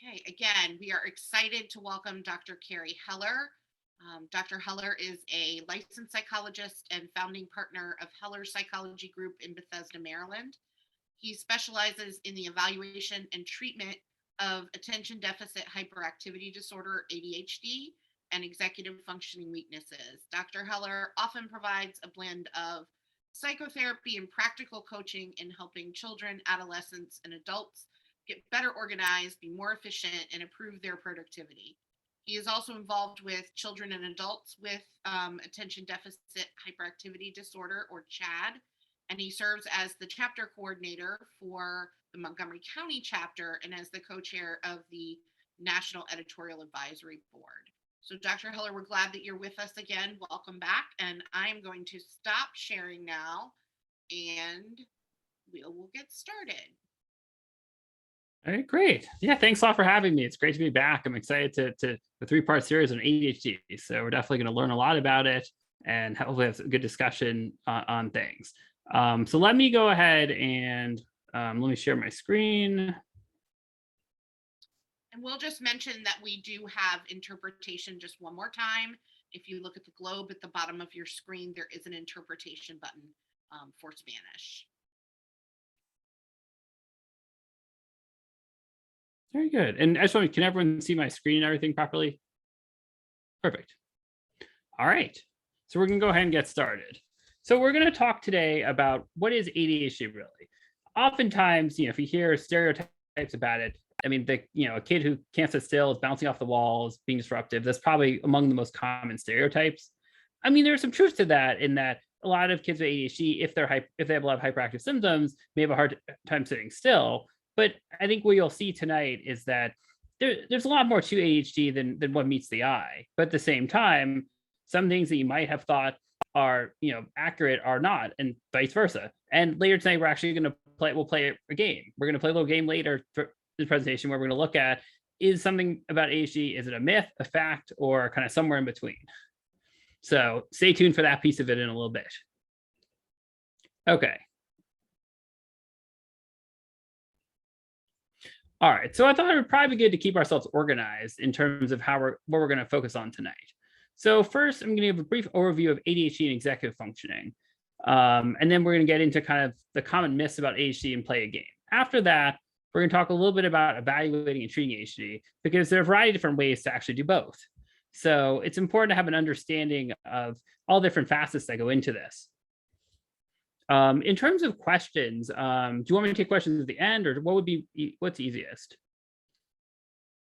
Okay, again, we are excited to welcome Dr. Carey Heller. Dr. Heller is a licensed psychologist and founding partner of Heller Psychology Group in Bethesda, Maryland. He specializes in the evaluation and treatment of attention deficit hyperactivity disorder, ADHD, and executive functioning weaknesses. Dr. Heller often provides a blend of psychotherapy and practical coaching in helping children, adolescents, and adults get better organized, be more efficient, and improve their productivity. He is also involved with children and adults with attention deficit hyperactivity disorder, or CHAD, and he serves as the chapter coordinator for the Montgomery County chapter and as the co-chair of the National Editorial Advisory Board. So Dr. Heller, we're glad that you're with us again. Welcome back. And I am going to stop sharing now and we'll get started. All right, great. Yeah, thanks a lot for having me. It's great to be back. I'm excited to the three-part series on ADHD. So we're definitely going to learn a lot about it and hopefully have a good discussion on things. So let me go ahead and let me share my screen. And we'll just mention that we do have interpretation just one more time. If you look at the globe at the bottom of your screen, there is an interpretation button for Spanish. Very good. And I just want to, can everyone see my screen and everything properly? Perfect. All right. So we're going to go ahead and get started. So we're going to talk today about what is ADHD really. Oftentimes, if you hear stereotypes about it, I mean, a kid who can't sit still, is bouncing off the walls, being disruptive, that's probably among the most common stereotypes. I mean, there's some truth to that in that a lot of kids with ADHD, if they have a lot of hyperactive symptoms, may have a hard time sitting still. But I think what you'll see tonight is that there's a lot more to ADHD than what meets the eye. But at the same time, some things that you might have thought are accurate are not, and vice versa. And later tonight, we're actually going to play a game. We're going to play a little game later for this presentation where we're going to look at, is something about ADHD, is it a myth, a fact, or kind of somewhere in between? So stay tuned for that piece of it in a little bit. Okay. All right, so I thought it would probably be good to keep ourselves organized in terms of what we're going to focus on tonight. So first, I'm going to give a brief overview of ADHD and executive functioning. And then we're going to get into kind of the common myths about ADHD and play a game. After that, we're going to talk a little bit about evaluating and treating ADHD, because there are a variety of different ways to actually do both. So it's important to have an understanding of all different facets that go into this. In terms of questions, do you want me to take questions at the end, or what's easiest?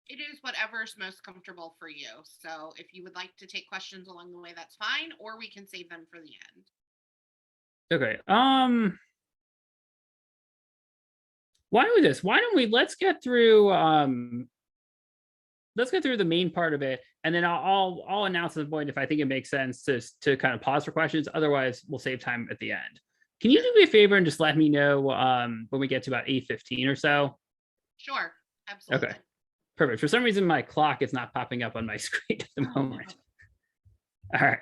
It is whatever's most comfortable for you. So if you would like to take questions along the way, that's fine, or we can save them for the end. Okay. Why don't we this? Let's get through the main part of it, and then I'll announce at the point if I think it makes sense to kind of pause for questions. Otherwise, we'll save time at the end. Can you do me a favor and just let me know when we get to about 8:15 or so? Sure, absolutely. Okay, perfect. For some reason, my clock is not popping up on my screen at the moment. All right.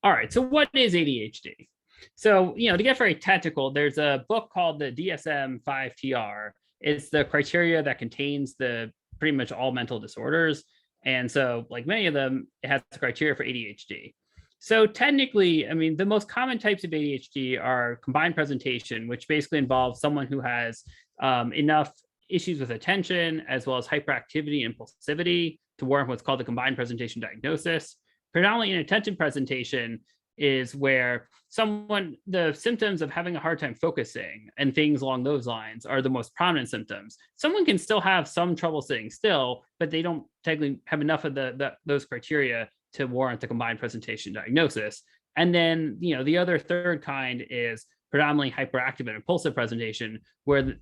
All right, so what is ADHD? So, to get very technical, there's a book called the DSM-5-TR. It's the criteria that contains pretty much all mental disorders. And so, like many of them, it has the criteria for ADHD. So technically, I mean, the most common types of ADHD are combined presentation, which basically involves someone who has enough issues with attention, as well as hyperactivity and impulsivity to warrant what's called the combined presentation diagnosis. Predominantly in attention presentation is where the symptoms of having a hard time focusing and things along those lines are the most prominent symptoms. Someone can still have some trouble sitting still, but they don't technically have enough of those criteria to warrant the combined presentation diagnosis. And then, the other third kind is predominantly hyperactive and impulsive presentation, where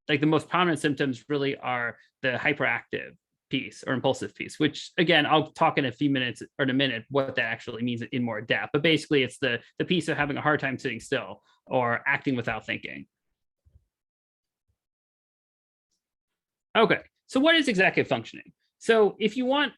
the most prominent symptoms really are the hyperactive piece or impulsive piece, which again, I'll talk in a few minutes or in a minute what that actually means in more depth. But basically, it's the piece of having a hard time sitting still or acting without thinking. Okay, so what is executive functioning? So if you want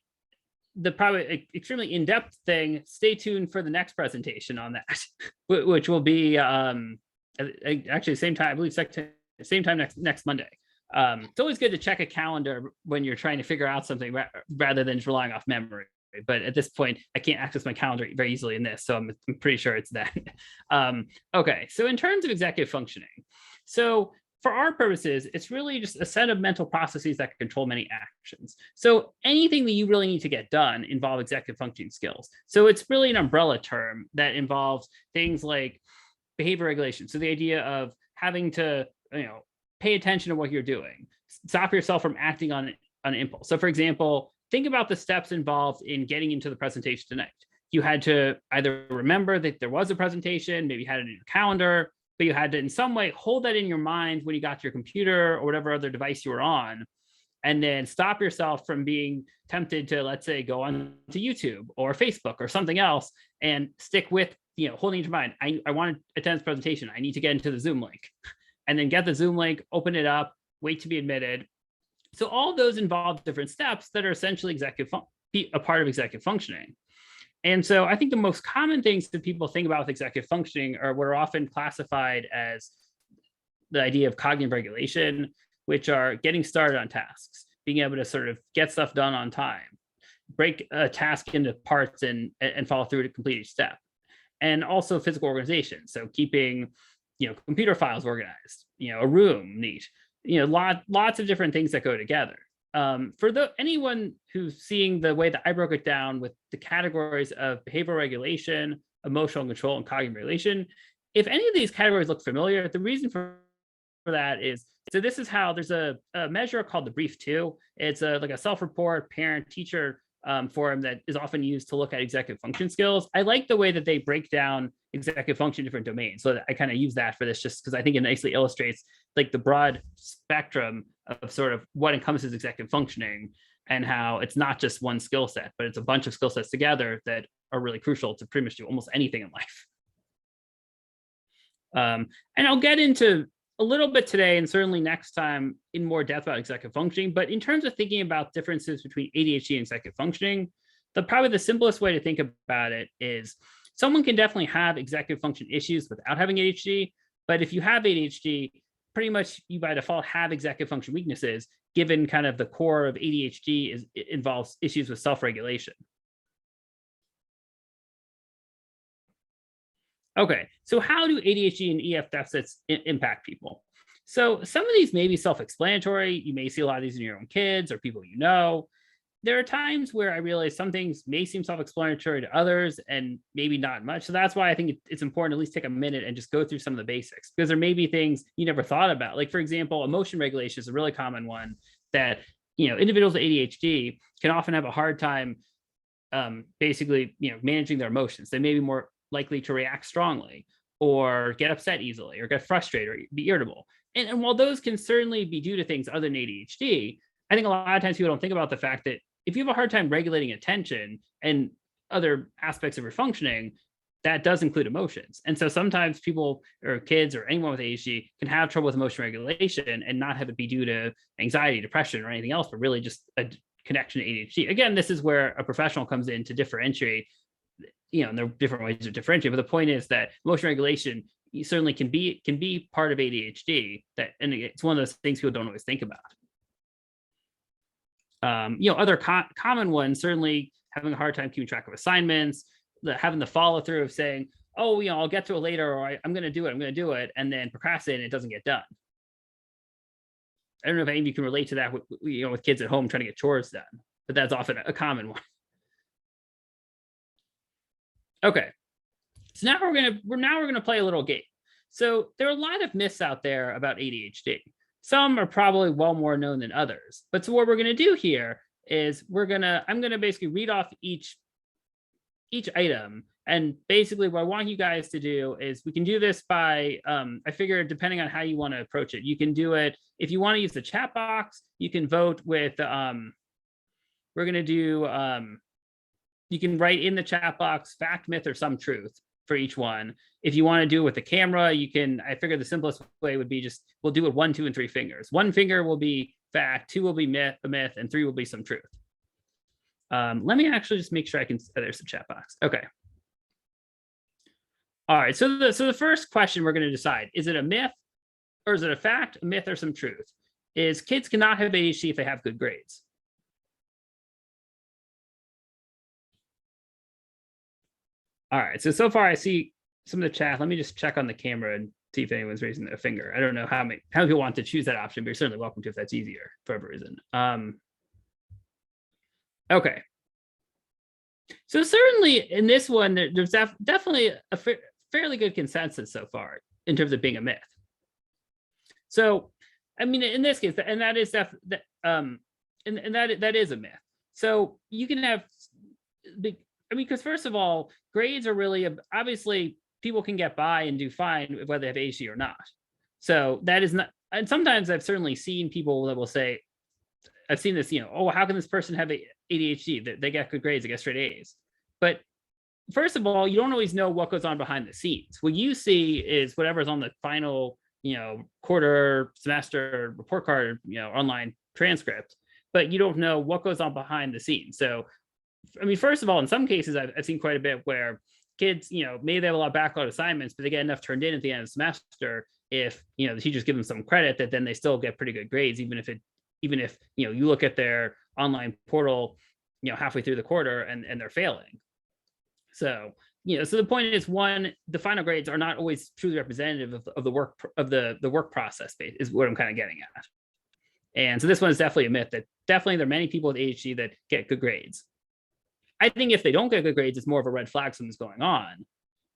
the probably extremely in-depth thing, stay tuned for the next presentation on that, which will be actually the same time, I believe second same time next Monday. It's always good to check a calendar when you're trying to figure out something rather than just relying off memory. But at this point, I can't access my calendar very easily in this, so I'm pretty sure it's that. Okay, so in terms of executive functioning, so for our purposes, it's really just a set of mental processes that control many actions. So anything that you really need to get done involve executive functioning skills. So it's really an umbrella term that involves things like behavior regulation. So the idea of having to, pay attention to what you're doing, stop yourself from acting on an impulse. So for example, think about the steps involved in getting into the presentation tonight. You had to either remember that there was a presentation, maybe you had it in your calendar, but you had to in some way hold that in your mind when you got to your computer or whatever other device you were on, and then stop yourself from being tempted to, let's say, go on to YouTube or Facebook or something else and stick with, holding in your mind, I want to attend this presentation. I need to get into the Zoom link, and then get the Zoom link, open it up, wait to be admitted. So all those involve different steps that are essentially a part of executive functioning. And so I think the most common things that people think about with executive functioning are what are often classified as the idea of cognitive regulation, which are getting started on tasks, being able to sort of get stuff done on time, break a task into parts and follow through to complete each step. And also physical organization. So keeping, computer files organized, a room neat, lots of different things that go together. For anyone who's seeing the way that I broke it down with the categories of behavioral regulation, emotional control, and cognitive regulation, if any of these categories look familiar, the reason for that is, so this is how there's a measure called the Brief 2. It's like a self-report parent-teacher forum that is often used to look at executive function skills. I like the way that they break down executive function in different domains. So I kind of use that for this just because I think it nicely illustrates like the broad spectrum of sort of what encompasses executive functioning and how it's not just one skill set, but it's a bunch of skill sets together that are really crucial to pretty much do almost anything in life. And I'll get into a little bit today and certainly next time in more depth about executive functioning, but in terms of thinking about differences between ADHD and executive functioning, probably the simplest way to think about it is someone can definitely have executive function issues without having ADHD, but if you have ADHD, pretty much you by default have executive function weaknesses, given kind of the core of ADHD involves issues with self-regulation. Okay, so how do ADHD and EF deficits impact people? So some of these may be self-explanatory. You may see a lot of these in your own kids or people you know. There are times where I realize some things may seem self-explanatory to others and maybe not much. So that's why I think it's important to at least take a minute and just go through some of the basics, because there may be things you never thought about. Like, for example, emotion regulation is a really common one that, individuals with ADHD can often have a hard time basically, managing their emotions. They may be more likely to react strongly or get upset easily or get frustrated or be irritable. And while those can certainly be due to things other than ADHD, I think a lot of times people don't think about the fact that if you have a hard time regulating attention and other aspects of your functioning, that does include emotions. And so sometimes people or kids or anyone with ADHD can have trouble with emotion regulation and not have it be due to anxiety, depression, or anything else, but really just a connection to ADHD. Again, this is where a professional comes in to differentiate, and there are different ways to differentiate. But the point is that emotion regulation certainly can be part of ADHD. And it's one of those things people don't always think about. Other common ones, certainly having a hard time keeping track of assignments, having the follow through of saying, oh, I'll get to it later, or I'm going to do it, and then procrastinate and it doesn't get done. I don't know if any of you can relate to that with kids at home trying to get chores done, but that's often a common one. Okay, so now we're gonna play a little game. So there are a lot of myths out there about ADHD. Some are probably well more known than others. But so what we're gonna do here is I'm gonna basically read off each item, and basically what I want you guys to do is we can do this by I figure depending on how you want to approach it, you can do it if you want to use the chat box. You can vote with we're gonna do you can write in the chat box fact, myth, or some truth for each one. If you want to do it with the camera, you can. I figure the simplest way would be we'll do it 1, 2, and 3 fingers. 1 finger will be fact, 2 will be myth, and 3 will be some truth. Let me actually just make sure I can. There's the chat box. Okay. All right. So the first question we're going to decide: is it a myth or is it a fact, a myth, or some truth? Is kids cannot have ADHD if they have good grades. All right, so far I see some of the chat. Let me just check on the camera and see if anyone's raising their finger. I don't know how many people want to choose that option, but you're certainly welcome to if that's easier for whatever reason. Okay. So certainly in this one, there's definitely a fairly good consensus so far in terms of being a myth. So, I mean, in this case, and that is that is a myth. So you can have, because first of all, grades are really, obviously people can get by and do fine whether they have ADHD or not. So that is not, and sometimes I've certainly seen people that will say, I've seen this, oh, how can this person have ADHD? They get good grades, they get straight A's. But first of all, you don't always know what goes on behind the scenes. What you see is whatever's on the final, quarter, semester, report card, online transcript, but you don't know what goes on behind the scenes. So, I mean, first of all, in some cases, I've seen quite a bit where kids, maybe they have a lot of backlog assignments, but they get enough turned in at the end of the semester. If, the teachers give them some credit, that then they still get pretty good grades, even if you look at their online portal, halfway through the quarter and they're failing. So, so the point is, one, the final grades are not always truly representative of the work the work process base, is what I'm kind of getting at. And so this one is definitely a myth that definitely there are many people with ADHD that get good grades. I think if they don't get good grades, it's more of a red flag something's going on.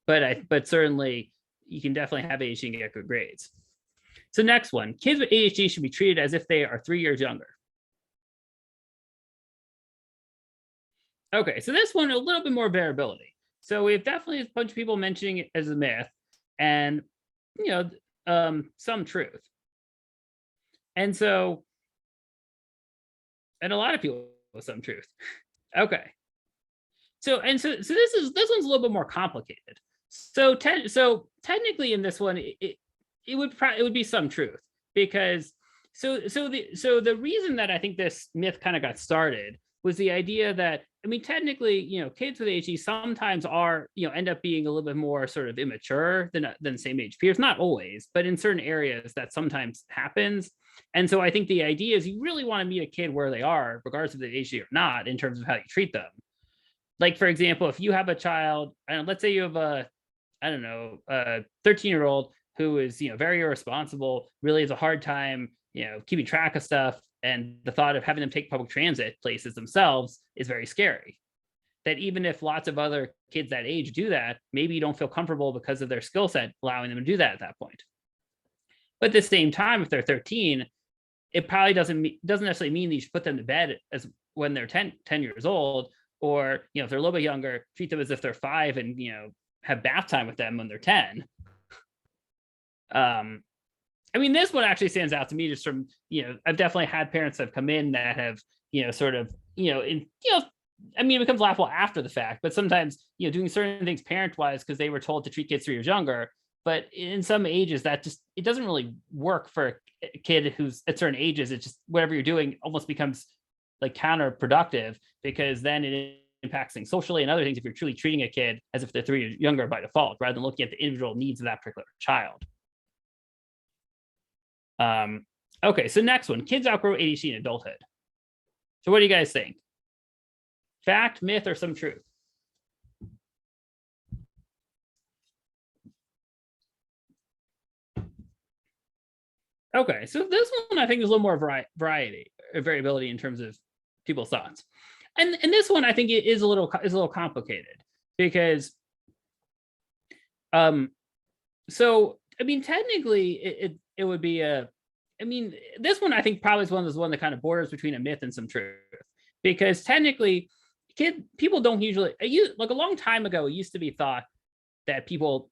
But certainly you can definitely have ADHD and get good grades. So next one, kids with ADHD should be treated as if they are 3 years younger. Okay, so this one, a little bit more variability. So we have definitely a bunch of people mentioning it as a myth and, some truth. And a lot of people with some truth. Okay. So this one's a little bit more complicated. So technically in this one, it would be some truth, because the reason that I think this myth kind of got started was the idea that, I mean, technically, kids with ADHD sometimes are, end up being a little bit more sort of immature than same age peers. Not always, but in certain areas that sometimes happens. And so I think the idea is you really want to meet a kid where they are, regardless of the ADHD or not, in terms of how you treat them. Like, for example, if you have a child, let's say you have a 13-year-old who is, very irresponsible, really has a hard time, keeping track of stuff. And the thought of having them take public transit places themselves is very scary. That even if lots of other kids that age do that, maybe you don't feel comfortable because of their skill set allowing them to do that at that point. But at the same time, if they're 13, it probably doesn't necessarily mean that you should put them to bed as when they're 10 years old, or if they're a little bit younger, treat them as if they're 5 and have bath time with them when they're 10. I mean, this one actually stands out to me just from, I've definitely had parents that have come in that have, it becomes laughable after the fact, but sometimes, doing certain things parent-wise because they were told to treat kids 3 years younger. But in some ages that it doesn't really work for a kid who's at certain ages. It's just whatever you're doing almost becomes like counterproductive, because then it impacts things socially and other things if you're truly treating a kid as if they're 3 years younger by default, rather than looking at the individual needs of that particular child. Okay, so next one, kids outgrow ADHD in adulthood. So what do you guys think? Fact, myth, or some truth? Okay, so this one I think is a little more variability in terms of people's thoughts. And this one I think it is a little complicated, because so I mean, technically it would be this one I think probably is one that kind of borders between a myth and some truth, because technically people don't usually, like a long time ago, it used to be thought that people,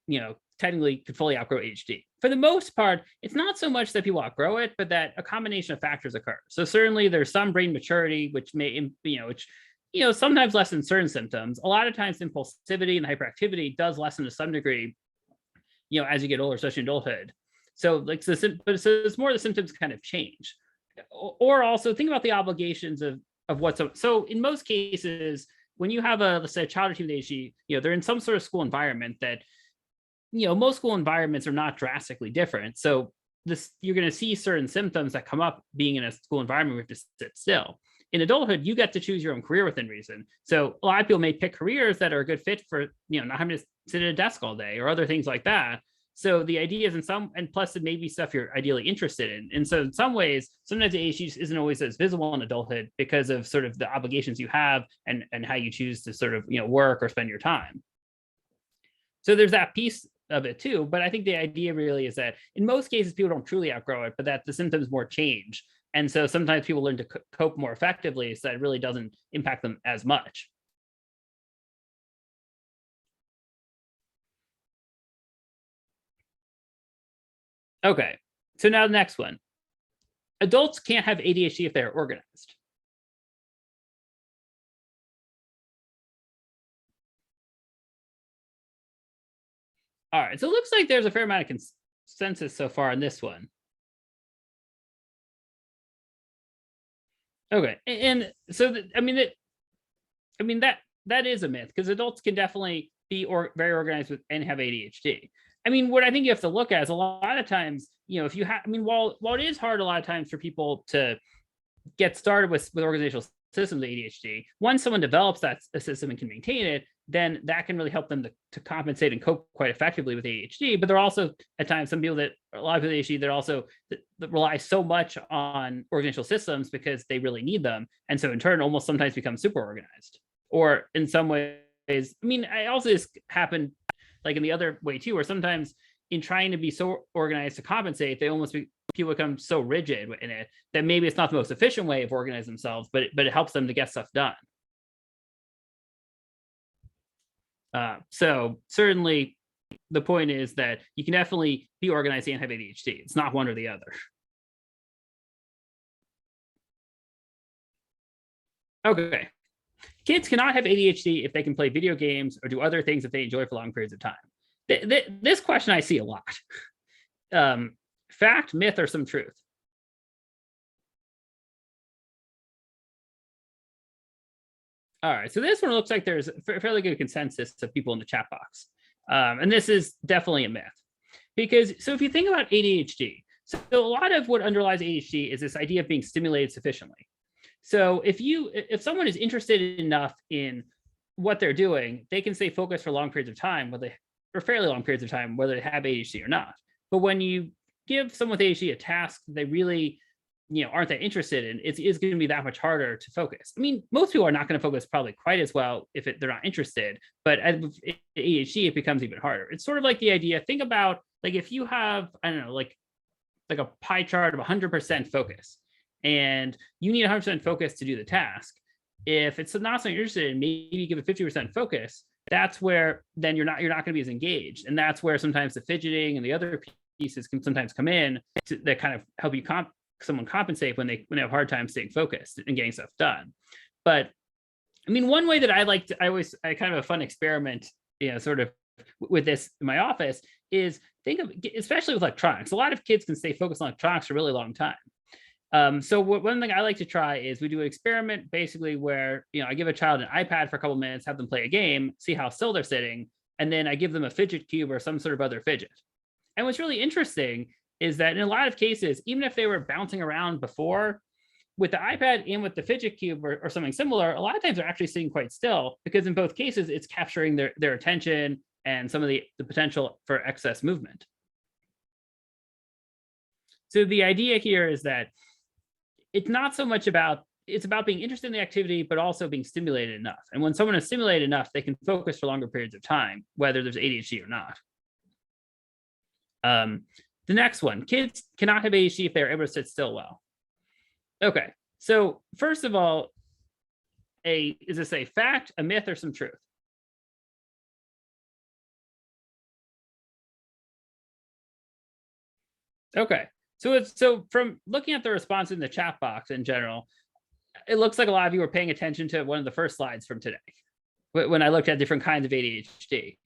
technically could fully outgrow ADHD. For the most part, it's not so much that people outgrow it, but that a combination of factors occur. So certainly there's some brain maturity, which may, sometimes lessen certain symptoms. A lot of times impulsivity and hyperactivity does lessen to some degree, as you get older, especially in adulthood. So it's more the symptoms kind of change. Or also think about the obligations of what's so in most cases, when you have let's say a child or teen with ADHD, they're in some sort of school environment that, most school environments are not drastically different. So you're going to see certain symptoms that come up being in a school environment where you have to sit still. In adulthood, you get to choose your own career within reason. So a lot of people may pick careers that are a good fit for, not having to sit at a desk all day or other things like that. So the idea is and plus it may be stuff you're ideally interested in. And so in some ways, sometimes ADHD isn't always as visible in adulthood because of sort of the obligations you have and how you choose to sort of, work or spend your time. So there's that piece of it too. But I think the idea really is that in most cases, people don't truly outgrow it, but that the symptoms more change. And so sometimes people learn to cope more effectively so that it really doesn't impact them as much. Okay, so now the next one. Adults can't have ADHD if they're organized. All right, so it looks like there's a fair amount of consensus so far on this one. Okay, and so that is a myth because adults can definitely be very organized and have ADHD. I mean, what I think you have to look at is a lot of times, if you have, while it is hard a lot of times for people to get started with organizational systems ADHD, once someone develops that a system and can maintain it, then that can really help them to compensate and cope quite effectively with ADHD. But there are also at times a lot of people with ADHD that also that rely so much on organizational systems because they really need them, and so in turn almost sometimes become super organized. Or in some ways, I also just happen like in the other way too, where sometimes in trying to be so organized to compensate, people become so rigid in it that maybe it's not the most efficient way of organizing themselves, but it helps them to get stuff done. So certainly the point is that you can definitely be organized and have ADHD. It's not one or the other. Okay. Kids cannot have ADHD if they can play video games or do other things that they enjoy for long periods of time. This question I see a lot. Fact, myth, or some truth? All right, so this one looks like there's a fairly good consensus of people in the chat box. And this is definitely a myth. So if you think about ADHD, so a lot of what underlies ADHD is this idea of being stimulated sufficiently. So if someone is interested enough in what they're doing, they can stay focused for long periods of time, or fairly long periods of time, whether they have ADHD or not. But when you give someone with ADHD a task they really aren't that interested in, it's going to be that much harder to focus. Most people are not going to focus probably quite as well if they're not interested, but with ADHD, it becomes even harder. It's sort of like the idea, think about like if you have, I don't know, like a pie chart of 100% focus and you need 100% focus to do the task. If it's not something you're interested in, maybe you give it 50% focus. That's where then you're not going to be as engaged. And that's where sometimes the fidgeting and the other pieces can sometimes come in that kind of help you someone compensate when they have a hard time staying focused and getting stuff done. But one way that I kind of a fun experiment, sort of with this in my office is think of, especially with electronics, a lot of kids can stay focused on electronics for a really long time. So one thing I like to try is we do an experiment basically where, I give a child an iPad for a couple minutes, have them play a game, see how still they're sitting, and then I give them a fidget cube or some sort of other fidget. And what's really interesting is that in a lot of cases, even if they were bouncing around before, with the iPad and with the fidget cube or something similar, a lot of times they're actually sitting quite still because in both cases, it's capturing their attention and some of the potential for excess movement. So the idea here is that it's not so much it's about being interested in the activity, but also being stimulated enough. And when someone is stimulated enough, they can focus for longer periods of time, whether there's ADHD or not. The next one, kids cannot have ADHD if they're able to sit still well. Okay, so first of all, is this a fact, a myth, or some truth? Okay, so from looking at the response in the chat box in general, it looks like a lot of you were paying attention to one of the first slides from today when I looked at different kinds of ADHD,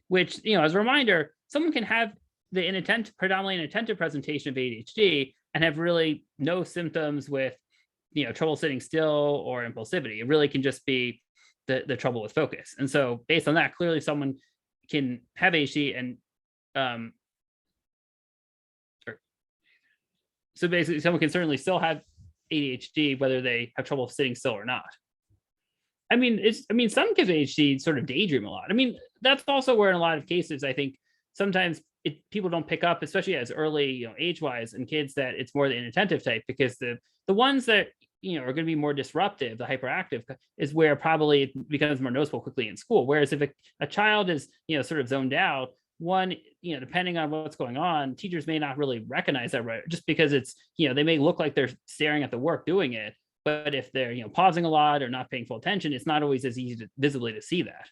which, as a reminder, someone can have predominantly an attentive presentation of ADHD and have really no symptoms with, trouble sitting still or impulsivity. It really can just be the trouble with focus. And so based on that, clearly someone can have ADHD and So basically, someone can certainly still have ADHD whether they have trouble sitting still or not. I mean, some kids with ADHD sort of daydream a lot. I mean, that's also where in a lot of cases, I think sometimes people don't pick up, especially as early, age wise, in kids, that it's more the inattentive type, because the ones that are going to be more disruptive, the hyperactive, is where probably it becomes more noticeable quickly in school. Whereas if a child is sort of zoned out, one, depending on what's going on, teachers may not really recognize that, right, just because it's they may look like they're staring at the work doing it, but if they're pausing a lot or not paying full attention, it's not always as easy to visibly to see that.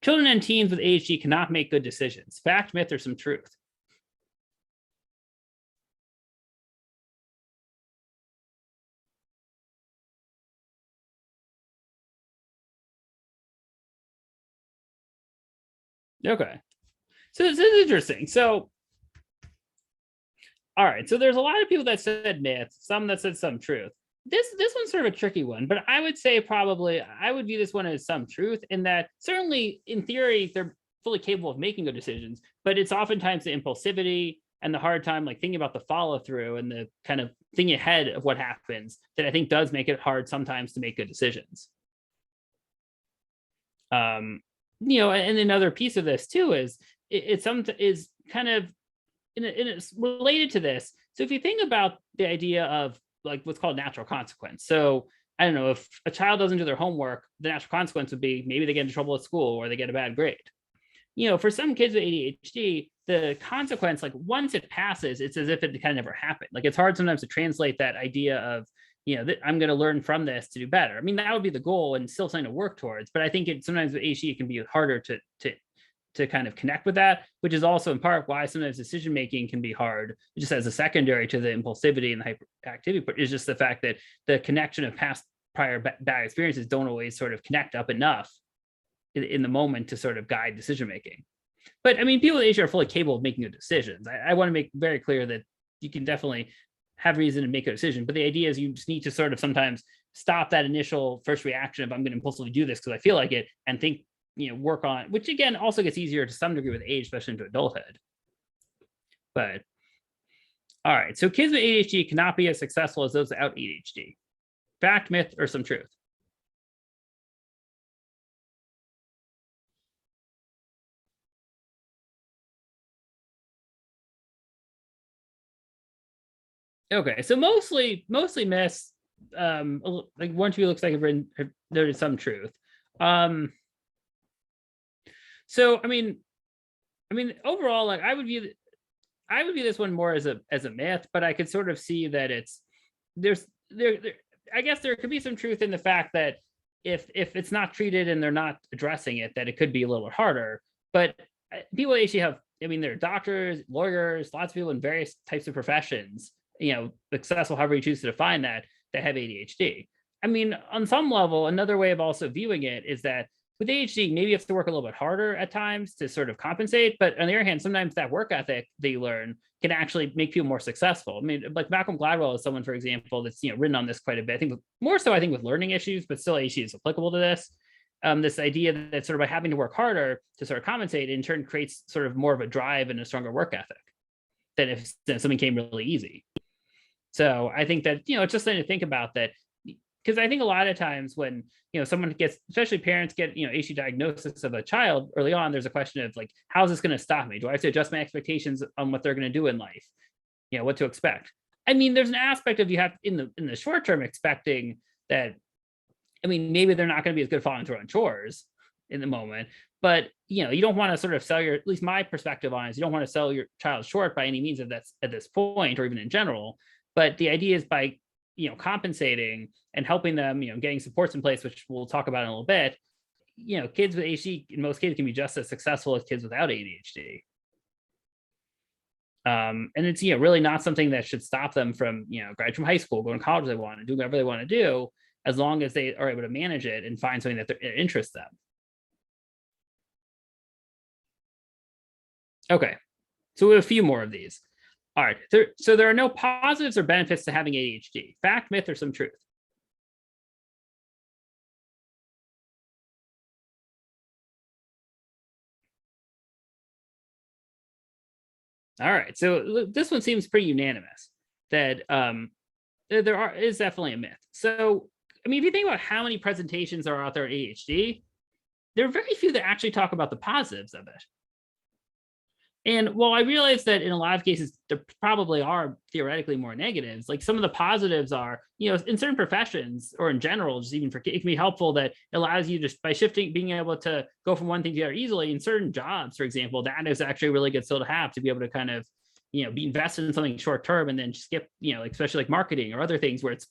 Children and teens with ADHD cannot make good decisions. Fact, myth, or some truth? Okay, so this is interesting. So, all right, so there's a lot of people that said myth, some that said some truth. This one's sort of a tricky one, but I would say probably I would view this one as some truth, in that certainly in theory they're fully capable of making good decisions, but it's oftentimes the impulsivity and the hard time like thinking about the follow through and the kind of thinking ahead of what happens that I think does make it hard sometimes to make good decisions. And another piece of this too is is kind of it's related to this. So if you think about the idea of like what's called natural consequence. So I don't know, if a child doesn't do their homework, the natural consequence would be maybe they get into trouble at school or they get a bad grade. For some kids with ADHD, the consequence, like once it passes, it's as if it kind of never happened. Like it's hard sometimes to translate that idea of, I'm going to learn from this to do better. I mean, that would be the goal and still something to work towards. But I think sometimes with ADHD, it can be harder to kind of connect with that, which is also in part why sometimes decision making can be hard, just as a secondary to the impulsivity and the hyperactivity. But it's just the fact that the connection of past prior bad experiences don't always sort of connect up enough in the moment to sort of guide decision making. But I mean, people with ADHD are fully capable of making good decisions. I want to make very clear that you can definitely have reason to make a decision, but the idea is you just need to sort of sometimes stop that initial first reaction of I'm going to impulsively do this because I feel like it, and think, work on, which again also gets easier to some degree with age, especially into adulthood. But all right, so kids with ADHD cannot be as successful as those without ADHD. Fact, myth, or some truth? Okay, so mostly myths. Like one, two looks like there is some truth. So I mean, overall, like I would view this one more as a myth, but I could sort of see that there's I guess there could be some truth in the fact that if it's not treated and they're not addressing it, that it could be a little harder. But people actually have, there are doctors, lawyers, lots of people in various types of professions, successful, however you choose to define that have ADHD. I mean, on some level, another way of also viewing it is that with ADHD, maybe you have to work a little bit harder at times to sort of compensate. But on the other hand, sometimes that work ethic that you learn can actually make people more successful. I mean, like Malcolm Gladwell is someone, for example, that's written on this quite a bit. I think more so, with learning issues, but still ADHD is applicable to this. This idea that sort of by having to work harder to sort of compensate, in turn creates sort of more of a drive and a stronger work ethic than if something came really easy. So I think that it's just something to think about, that because I think a lot of times when someone gets, especially parents get ADHD diagnosis of a child early on, there's a question of like, how is this going to stop me? Do I have to adjust my expectations on what they're going to do in life? What to expect. I mean, there's an aspect of you have in the short term expecting that. I mean, maybe they're not going to be as good following through on chores in the moment, but you don't want to sort of sell your, at least my perspective on it is, you don't want to sell your child short by any means of that's at this point, or even in general. But the idea is by compensating and helping them, getting supports in place, which we'll talk about in a little bit, kids with ADHD in most cases can be just as successful as kids without ADHD. And it's really not something that should stop them from graduating from high school, going to college they want, and doing whatever they want to do, as long as they are able to manage it and find something that interests them. Okay, so we have a few more of these. All right, so there are no positives or benefits to having ADHD. Fact, myth, or some truth? All right. So this one seems pretty unanimous that is definitely a myth. So, I mean, if you think about how many presentations are out there at ADHD, there are very few that actually talk about the positives of it. And while I realize that in a lot of cases, there probably are theoretically more negatives, like some of the positives are, in certain professions or in general, just even for it can be helpful that it allows you just by shifting, being able to go from one thing to the other easily in certain jobs, for example, that is actually a really good skill to have to be able to kind of, be invested in something short term and then skip, like especially like marketing or other things where it's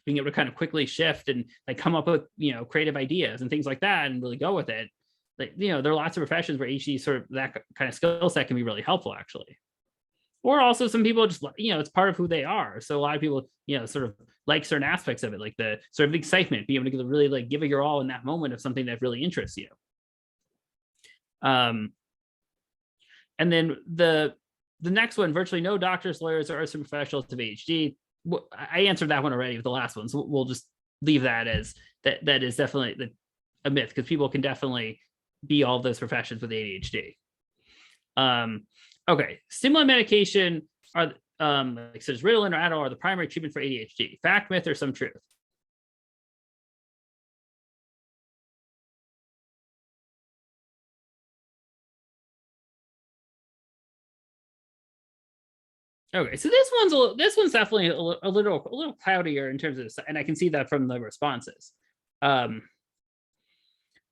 being able to kind of quickly shift and like come up with, creative ideas and things like that and really go with it. Like, there are lots of professions where HD sort of that kind of skill set can be really helpful actually. Or also some people just, it's part of who they are. So a lot of people, sort of like certain aspects of it, like the sort of excitement, being able to really like give it your all in that moment of something that really interests you. And then the next one, virtually no doctors, lawyers, or other professionals of ADHD. I answered that one already with the last one. So we'll just leave that as that is definitely a myth because people can definitely be all those professions with ADHD. Okay, stimulant medication are like such as Ritalin or Adderall are the primary treatment for ADHD. Fact, myth, or some truth? Okay, so this one's definitely a little cloudier in terms of this, and I can see that from the responses.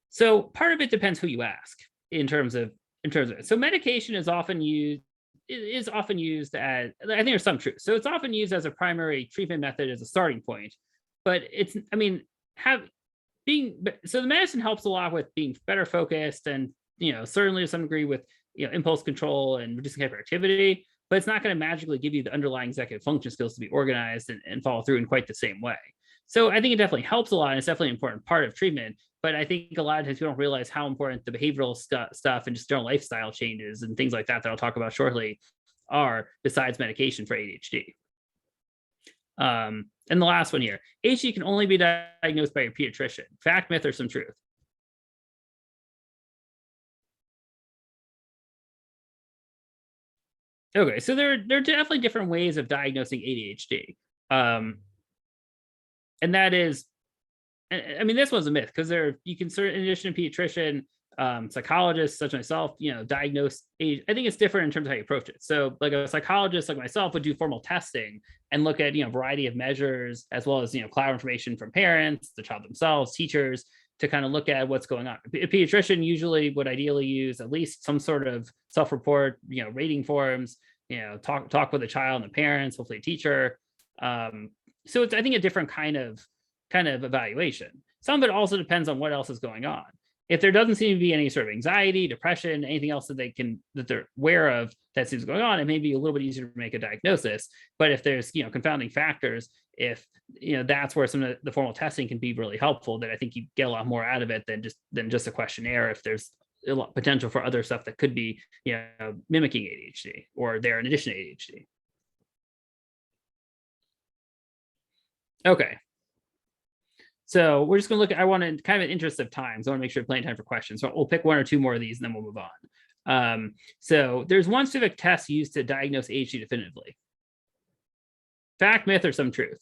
So part of it depends who you ask in terms of it. So medication is often used as I think there's some truth. So it's often used as a primary treatment method as a starting point, but it's I mean so the medicine helps a lot with being better focused and certainly to some degree with impulse control and reducing hyperactivity, but it's not going to magically give you the underlying executive function skills to be organized and follow through in quite the same way. So I think it definitely helps a lot, and it's definitely an important part of treatment. But I think a lot of times we don't realize how important the behavioral stuff and just general lifestyle changes and things like that I'll talk about shortly are besides medication for ADHD. And the last one here, ADHD can only be diagnosed by your pediatrician. Fact, myth, or some truth? Okay, so there are definitely different ways of diagnosing ADHD. And that is, I mean, this one's a myth because you can in addition to pediatrician, psychologists such as myself, diagnose age. I think it's different in terms of how you approach it. So like a psychologist like myself would do formal testing and look at, a variety of measures as well as, collateral information from parents, the child themselves, teachers to kind of look at what's going on. A pediatrician usually would ideally use at least some sort of self-report, rating forms, talk with the child and the parents, hopefully a teacher. So it's, I think, a different kind of evaluation. Some of it also depends on what else is going on. If there doesn't seem to be any sort of anxiety, depression, anything else that they're aware of that seems going on, it may be a little bit easier to make a diagnosis. But if there's confounding factors, if that's where some of the formal testing can be really helpful, then I think you get a lot more out of it than just a questionnaire. If there's a lot potential for other stuff that could be mimicking ADHD or there in addition to ADHD. Okay. So we're just going to look at, I want to kind of in interest of time. So I want to make sure plenty of time for questions. So we'll pick one or two more of these and then we'll move on. So there's one specific test used to diagnose ADHD definitively. Fact, myth, or some truth?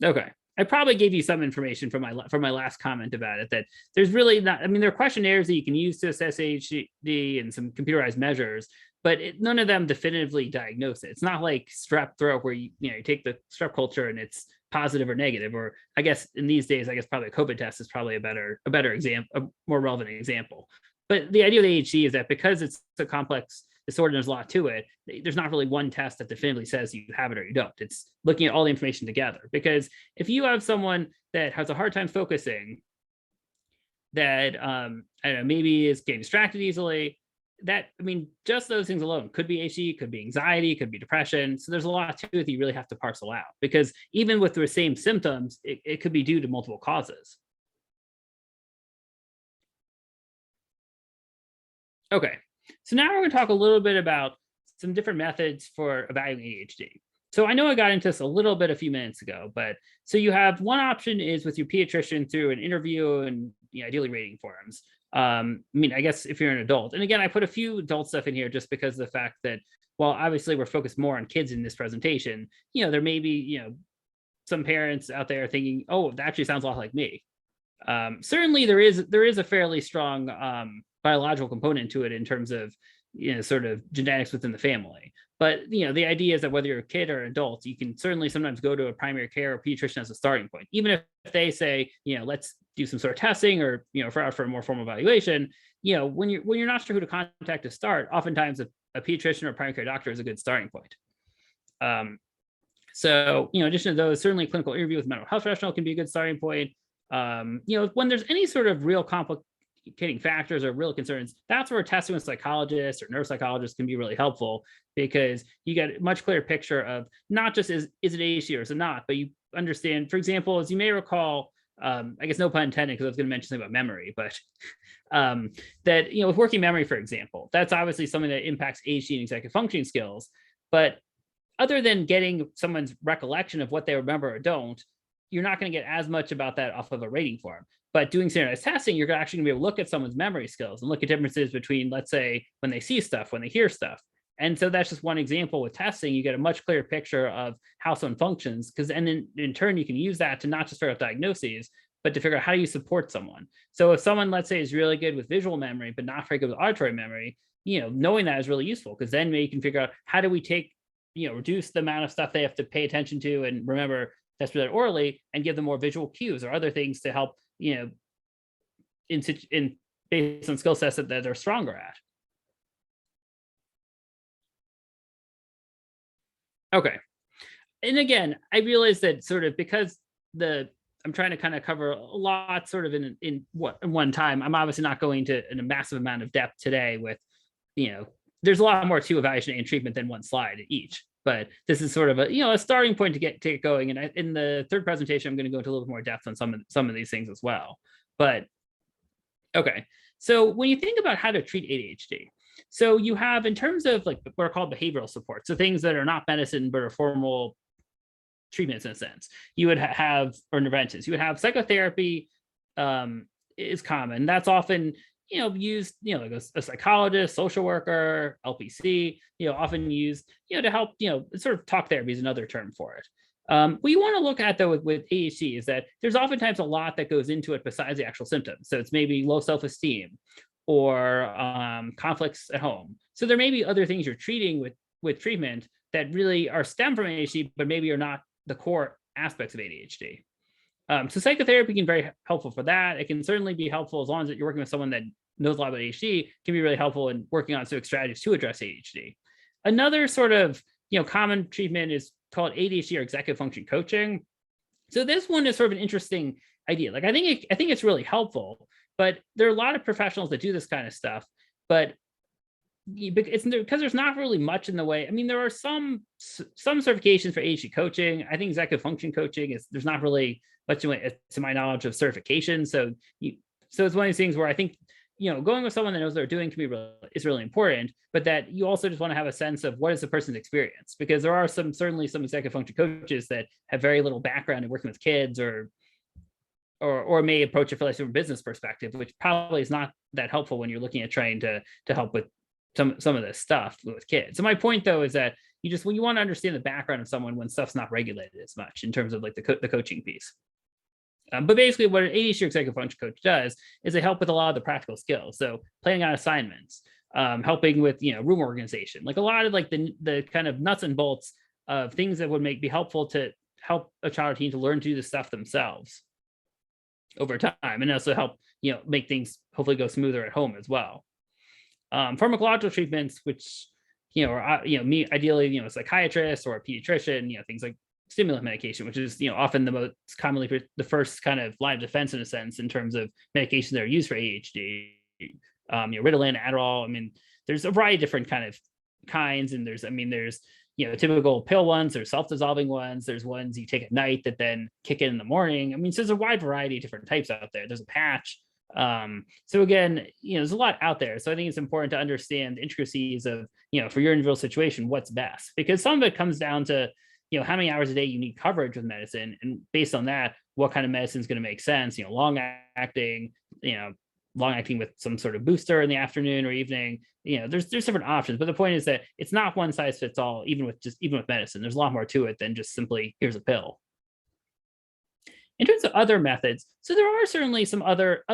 Okay. I probably gave you some information from my last comment about it, that there's really not, I mean, there are questionnaires that you can use to assess ADHD and some computerized measures, but none of them definitively diagnose it. It's not like strep throat where you take the strep culture and it's positive or negative, or I guess in these days, I guess probably a COVID test is probably a better example, a more relevant example. But the idea of ADHD is that because it's a complex disorder, there's a lot to it. There's not really one test that definitively says you have it or you don't. It's looking at all the information together. Because if you have someone that has a hard time focusing, that I don't know, maybe is getting distracted easily, that, I mean, just those things alone could be ADHD, could be anxiety, could be depression. So there's a lot to it that you really have to parcel out, because even with the same symptoms, it could be due to multiple causes. Okay, so now we're going to talk a little bit about some different methods for evaluating ADHD. So I know I got into this a little bit a few minutes ago, but so you have one option is with your pediatrician through an interview and ideally rating forms. I mean, I guess if you're an adult, and again, I put a few adult stuff in here just because of the fact that while obviously we're focused more on kids in this presentation, there may be, some parents out there thinking, oh, that actually sounds a lot like me. Certainly there is a fairly strong biological component to it in terms of, sort of genetics within the family. But, the idea is that whether you're a kid or an adult, you can certainly sometimes go to a primary care or pediatrician as a starting point, even if they say, let's do some sort of testing or, for a more formal evaluation, when you're not sure who to contact to start, oftentimes a pediatrician or a primary care doctor is a good starting point. So, in addition to those, certainly a clinical interview with a mental health professional can be a good starting point. When there's any sort of real complicating factors or real concerns, that's where testing with psychologists or neuropsychologists can be really helpful, because you get a much clearer picture of not just is it ADHD or is it not, but you understand, for example, as you may recall, I guess no pun intended, because I was going to mention something about memory, but that, with working memory, for example, that's obviously something that impacts ADHD and executive functioning skills. But other than getting someone's recollection of what they remember or don't, you're not going to get as much about that off of a rating form. But doing standardized testing, you're actually going to be able to look at someone's memory skills and look at differences between, let's say, when they see stuff, when they hear stuff. And so that's just one example with testing. You get a much clearer picture of how someone functions, and then in turn, you can use that to not just figure out diagnoses, but to figure out how do you support someone. So if someone, let's say, is really good with visual memory, but not very good with auditory memory, knowing that is really useful, because then you can figure out how do we take, reduce the amount of stuff they have to pay attention to and remember that's read orally, and give them more visual cues or other things to help, in based on skill sets that they're stronger at. Okay. And again, I realize that sort of because I'm trying to kind of cover a lot sort of in one time, I'm obviously not going to in a massive amount of depth today with, there's a lot more to evaluation and treatment than one slide each. But this is sort of a starting point to get going. And in the third presentation, I'm going to go into a little bit more depth on some of these things as well. But okay, so when you think about how to treat ADHD, so you have, in terms of like what are called behavioral support, so things that are not medicine but are formal treatments in a sense, you would have, or interventions, you would have psychotherapy is common. That's often used, like a psychologist, social worker, LPC, often used, to help, sort of talk therapy is another term for it. What you want to look at, though, with ADHD is that there's oftentimes a lot that goes into it besides the actual symptoms. So it's maybe low self-esteem or conflicts at home. So there may be other things you're treating with treatment that really are stem from ADHD, but maybe are not the core aspects of ADHD. So psychotherapy can be very helpful for that. It can certainly be helpful as long as you're working with someone that knows a lot about ADHD, can be really helpful in working on specific strategies to address ADHD. Another sort of, common treatment is called ADHD or executive function coaching. So this one is sort of an interesting idea. Like I think it's really helpful, but there are a lot of professionals that do this kind of stuff, but it's because there's not really much in the way. I mean, there are some certifications for ADHD coaching. I think executive function coaching there's not really much to my knowledge of certification. So it's one of these things where I think, going with someone that knows what they're doing is really important, but that you also just want to have a sense of what is the person's experience, because there are certainly some executive function coaches that have very little background in working with kids or may approach it from a business perspective, which probably is not that helpful when you're looking at trying to help with some of this stuff with kids. So my point, though, is that when you want to understand the background of someone when stuff's not regulated as much in terms of like the coaching piece. But basically what an ADHD executive function coach does is they help with a lot of the practical skills. So planning on assignments, helping with, room organization, like a lot of like the kind of nuts and bolts of things that would be helpful to help a child or teen to learn to do the stuff themselves over time, and also help, make things hopefully go smoother at home as well. Pharmacological treatments, which, me ideally, a psychiatrist or a pediatrician, things like stimulant medication, which is, often the most commonly the first kind of line of defense in a sense in terms of medications that are used for ADHD. Ritalin, Adderall. I mean, there's a variety of different kinds, and there's typical pill ones, there's self-dissolving ones, there's ones you take at night that then kick in the morning. I mean, so there's a wide variety of different types out there. There's a patch. So again, there's a lot out there. So I think it's important to understand the intricacies of, for your individual situation, what's best, because some of it comes down to, how many hours a day you need coverage with medicine. And based on that, what kind of medicine is going to make sense, long acting, long acting with some sort of booster in the afternoon or evening. There's different options, but the point is that it's not one size fits all, even with medicine. There's a lot more to it than just simply here's a pill. In terms of other methods, so there are certainly some other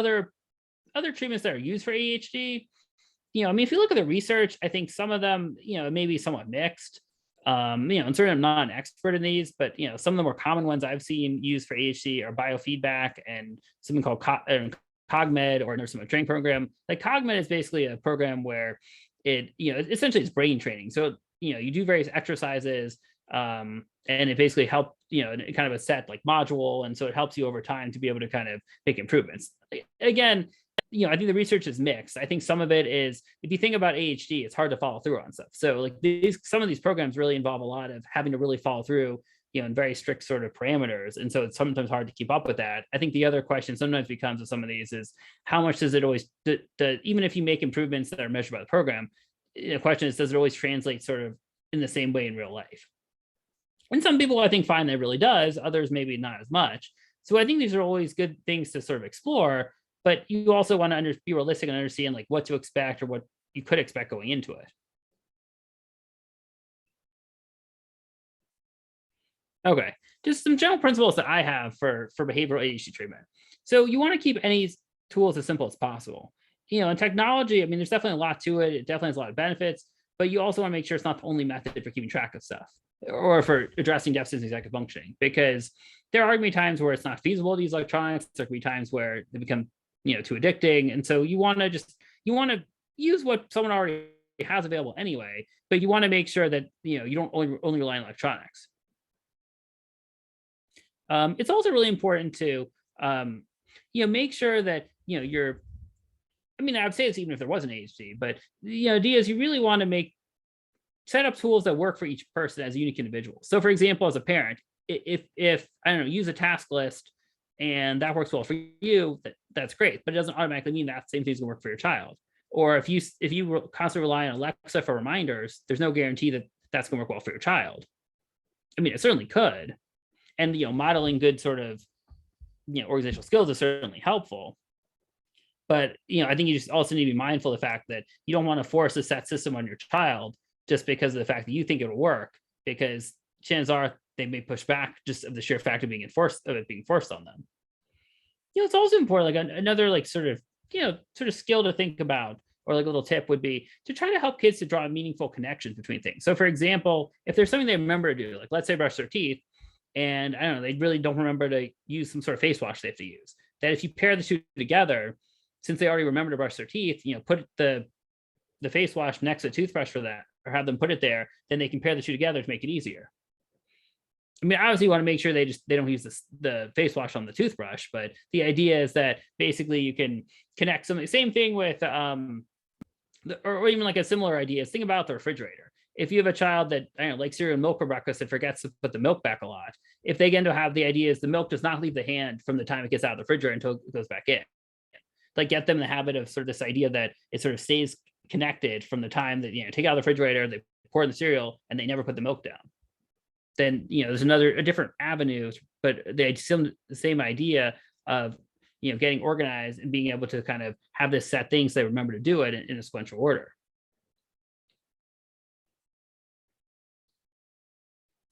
treatments that are used for ADHD. If you look at the research, I think some of them, may be somewhat mixed. And certainly I'm not an expert in these, but some of the more common ones I've seen used for ADHD are biofeedback and something called CogMed, or nurse training program. Like CogMed is basically a program where it, essentially it's brain training. So, you do various exercises, and it basically helps, in kind of a set like module. And so it helps you over time to be able to kind of make improvements. Again, I think the research is mixed. I think some of it is, if you think about ADHD, it's hard to follow through on stuff. So like some of these programs really involve a lot of having to really follow through, in very strict sort of parameters. And so it's sometimes hard to keep up with that. I think the other question sometimes becomes with some of these is how much does it always, even if you make improvements that are measured by the program, the question is, does it always translate sort of in the same way in real life? And some people I think find that it really does, others maybe not as much. So I think these are always good things to sort of explore, but you also want to be realistic and understand like what to expect or what you could expect going into it. Okay, just some general principles that I have for behavioral ADHD treatment. So you want to keep any tools as simple as possible. In technology, I mean, there's definitely a lot to it. It definitely has a lot of benefits, but you also want to make sure it's not the only method for keeping track of stuff or for addressing deficits in executive functioning, because there are going to be times where it's not feasible to use electronics. There can be times where they become, too addicting. And so you want to use what someone already has available anyway, but you want to make sure that, you don't only rely on electronics. It's also really important to, make sure that, I would say this even if there wasn't ADHD, but the idea is you really want to set up tools that work for each person as a unique individual. So for example, as a parent, if I don't know, use a task list and that works well for you, that's great, but it doesn't automatically mean that same thing's gonna work for your child. Or if you constantly rely on Alexa for reminders, there's no guarantee that that's gonna work well for your child. I mean, it certainly could. And, modeling good sort of, organizational skills is certainly helpful. But, I think you just also need to be mindful of the fact that you don't want to force a set system on your child just because of the fact that you think it'll work, because chances are they may push back just of the sheer fact of being forced on them. It's also important, like another like sort of skill to think about, or like a little tip would be to try to help kids to draw meaningful connections between things. So for example, if there's something they remember to do, like let's say brush their teeth, and I don't know, they really don't remember to use some sort of face wash they have to use, that if you pair the two together, since they already remember to brush their teeth, put the face wash next to the toothbrush for that, or have them put it there, then they can pair the two together to make it easier. I mean, obviously you want to make sure they don't use the face wash on the toothbrush, but the idea is that basically you can connect something. Same thing with, or even like a similar idea is think about the refrigerator. If you have a child that, I don't know, likes cereal and milk for breakfast and forgets to put the milk back a lot, if they get to have the idea is the milk does not leave the hand from the time it gets out of the refrigerator until it goes back in. Like get them in the habit of sort of this idea that it sort of stays connected from the time that, take out the refrigerator, they pour in the cereal and they never put the milk down. Then, there's a different avenue, but the same idea of, getting organized and being able to kind of have this set things so they remember to do it in a sequential order.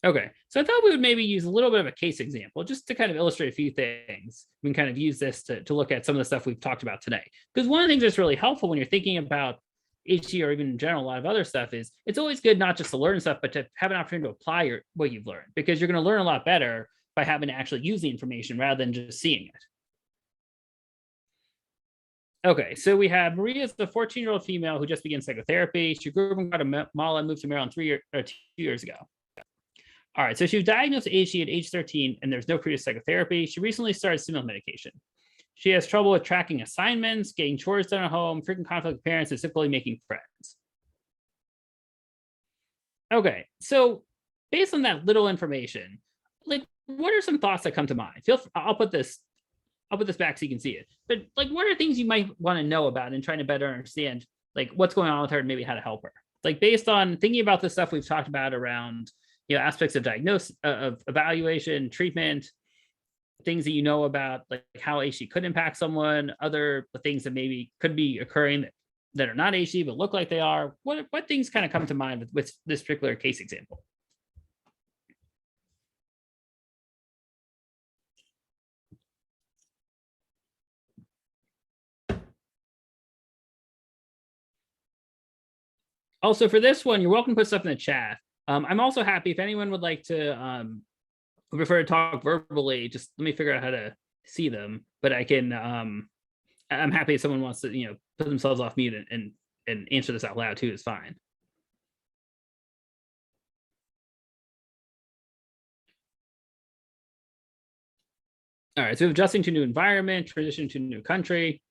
Okay, so I thought we would maybe use a little bit of a case example just to kind of illustrate a few things. We can kind of use this to look at some of the stuff we've talked about today. Because one of the things that's really helpful when you're thinking about ADHD or even in general, a lot of other stuff is it's always good not just to learn stuff, but to have an opportunity to apply what you've learned, because you're going to learn a lot better by having to actually use the information rather than just seeing it. Okay, so we have Maria's the 14-year-old female who just began psychotherapy. She grew up in Guatemala and moved to Maryland 2 years ago. All right, so she was diagnosed with ADHD at age 13, and there's no previous psychotherapy. She recently started stimulant medication. She has trouble with tracking assignments, getting chores done at home, frequent conflict with parents, and difficulty making friends. Okay, so based on that little information, like, what are some thoughts that come to mind? I'll put this back so you can see it. But like, what are things you might want to know about and trying to better understand, like, what's going on with her and maybe how to help her? Like, based on thinking about the stuff we've talked about around, aspects of diagnosis, of evaluation, treatment, things that you know about like how ADHD could impact someone, other things that maybe could be occurring that are not ADHD but look like they are. What things kind of come to mind with this particular case example? Also, for this one, you're welcome to put stuff in the chat. I'm also happy if anyone would like to prefer to talk verbally, just let me figure out how to see them. But I can I'm happy if someone wants to, put themselves off mute and answer this out loud too is fine. All right, so adjusting to new environment, transition to new country.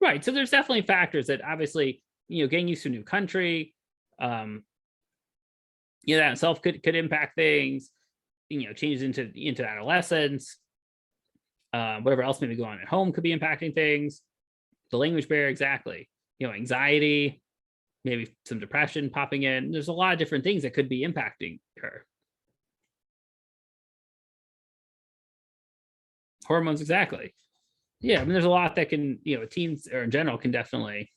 Right, so there's definitely factors that obviously, getting used to a new country, that itself could impact things, changes into adolescence, whatever else may be going on at home could be impacting things. The language barrier, exactly. Anxiety, maybe some depression popping in. There's a lot of different things that could be impacting her. Hormones, exactly. Yeah, I mean, there's a lot that can, teens or in general can definitely.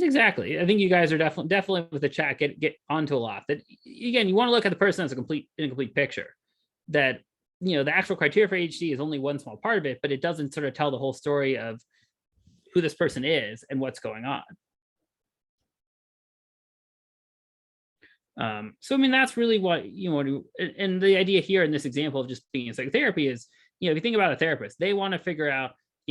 Exactly. I think you guys are definitely with the chat get onto a lot. That again, you want to look at the person as a complete picture. That the actual criteria for ADHD is only one small part of it, but it doesn't sort of tell the whole story of who this person is and what's going on. So I mean, that's really what you want to, and the idea here in this example of just being in psychotherapy is, if you think about a therapist, they want to figure out,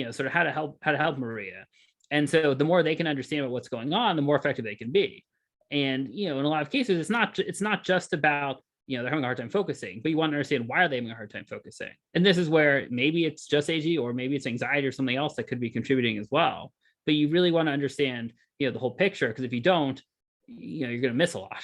sort of how to help Maria. And so the more they can understand what's going on, the more effective they can be. And, in a lot of cases, it's not just about, they're having a hard time focusing, but you want to understand why are they having a hard time focusing. And this is where maybe it's just ADHD or maybe it's anxiety or something else that could be contributing as well. But you really want to understand, the whole picture, because if you don't, you're going to miss a lot.